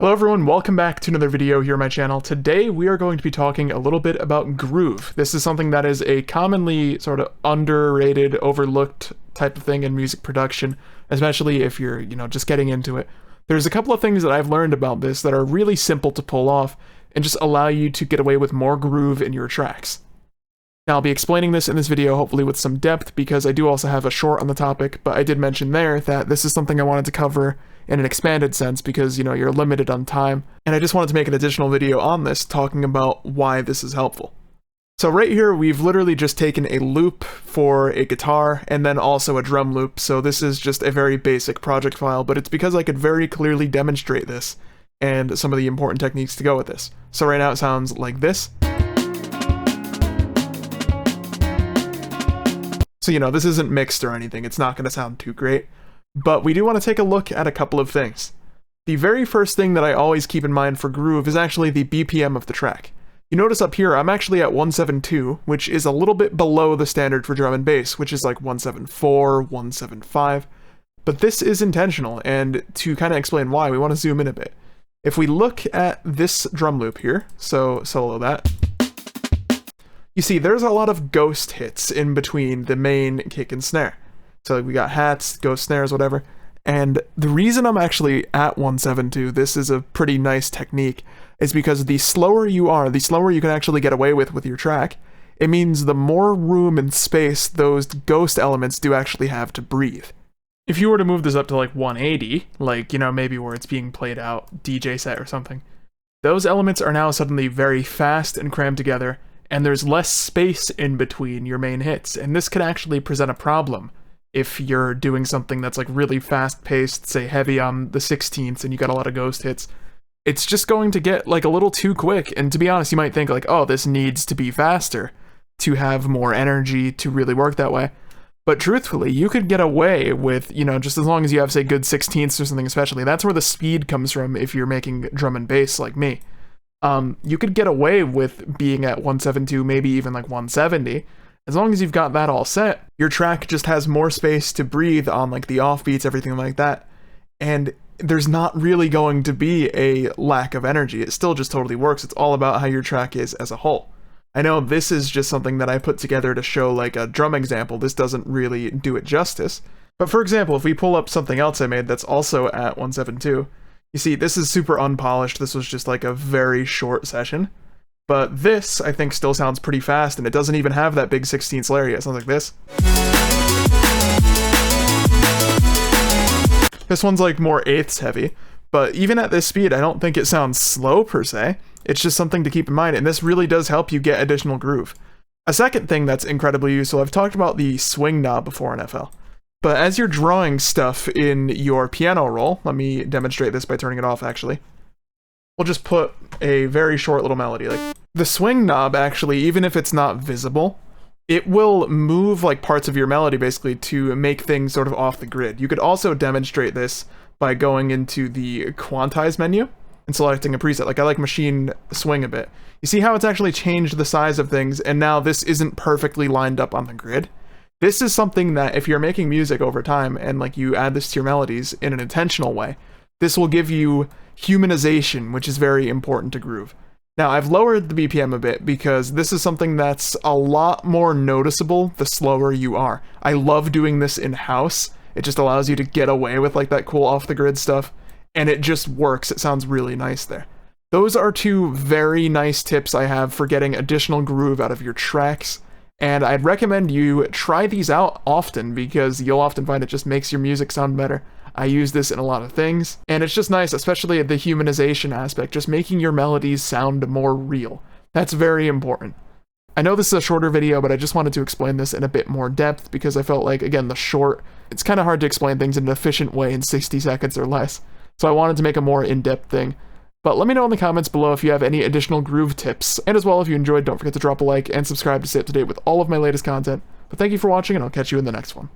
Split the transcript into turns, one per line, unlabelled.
Hello everyone, welcome back to another video here on my channel. Today we are going to be talking a little bit about groove. This is something that is a commonly sort of underrated, overlooked type of thing in music production, especially if you're, just getting into it. There's a couple of things that I've learned about this that are really simple to pull off and just allow you to get away with more groove in your tracks. Now I'll be explaining this in this video hopefully with some depth because I do also have a short on the topic, but I did mention there that this is something I wanted to cover in an expanded sense because, you're limited on time, and I just wanted to make an additional video on this talking about why this is helpful. So right here, we've literally just taken a loop for a guitar and then also a drum loop, so this is just a very basic project file, but it's because I could very clearly demonstrate this and some of the important techniques to go with this. So right now it sounds like this. So, this isn't mixed or anything, it's not going to sound too great. But we do want to take a look at a couple of things. The very first thing that I always keep in mind for groove is actually the BPM of the track. You notice up here, I'm actually at 172, which is a little bit below the standard for drum and bass, which is like 174, 175. But this is intentional, and to kind of explain why, we want to zoom in a bit. If we look at this drum loop here, so solo that, you see there's a lot of ghost hits in between the main kick and snare. So we got hats, ghost snares, whatever. And the reason I'm actually at 172, this is a pretty nice technique, is because the slower you are, the slower you can actually get away with your track. It means the more room and space those ghost elements do actually have to breathe. If you were to move this up to like 180, like, maybe where it's being played out, DJ set or something, those elements are now suddenly very fast and crammed together, and there's less space in between your main hits, and this can actually present a problem if you're doing something that's like really fast-paced, say heavy on the 16ths, and you got a lot of ghost hits. It's just going to get like a little too quick, and to be honest, you might think like, oh, this needs to be faster to have more energy to really work that way. But truthfully, you could get away with, just as long as you have, say, good 16ths or something especially. That's where the speed comes from if you're making drum and bass like me. You could get away with being at 172, maybe even like 170. As long as you've got that all set, your track just has more space to breathe on like the offbeats, everything like that. And there's not really going to be a lack of energy. It still just totally works. It's all about how your track is as a whole. I know this is just something that I put together to show like a drum example. This doesn't really do it justice. But for example, if we pull up something else I made that's also at 172, you see this is super unpolished. This was just like a very short session. But this, I think, still sounds pretty fast, and it doesn't even have that big 16th layer yet. It sounds like this. This one's like more eighths heavy, but even at this speed, I don't think it sounds slow per se. It's just something to keep in mind, and this really does help you get additional groove. A second thing that's incredibly useful, I've talked about the swing knob before in FL. But as you're drawing stuff in your piano roll, let me demonstrate this by turning it off actually. We'll just put a very short little melody. Like the swing knob actually, even if it's not visible, it will move like parts of your melody basically to make things sort of off the grid. You could also demonstrate this by going into the quantize menu and selecting a preset. Like I like machine swing a bit. You see how it's actually changed the size of things, and now this isn't perfectly lined up on the grid. This is something that if you're making music over time and like you add this to your melodies in an intentional way, this will give you humanization, which is very important to groove. Now, I've lowered the BPM a bit because this is something that's a lot more noticeable the slower you are. I love doing this in-house. It just allows you to get away with like that cool off-the-grid stuff, and it just works. It sounds really nice there. Those are two very nice tips I have for getting additional groove out of your tracks, and I'd recommend you try these out often because you'll often find it just makes your music sound better. I use this in a lot of things, and it's just nice, especially the humanization aspect, just making your melodies sound more real. That's very important. I know this is a shorter video, but I just wanted to explain this in a bit more depth because I felt like, again, it's kind of hard to explain things in an efficient way in 60 seconds or less, so I wanted to make a more in-depth thing. But let me know in the comments below if you have any additional groove tips, and as well, if you enjoyed, don't forget to drop a like and subscribe to stay up to date with all of my latest content. But thank you for watching, and I'll catch you in the next one.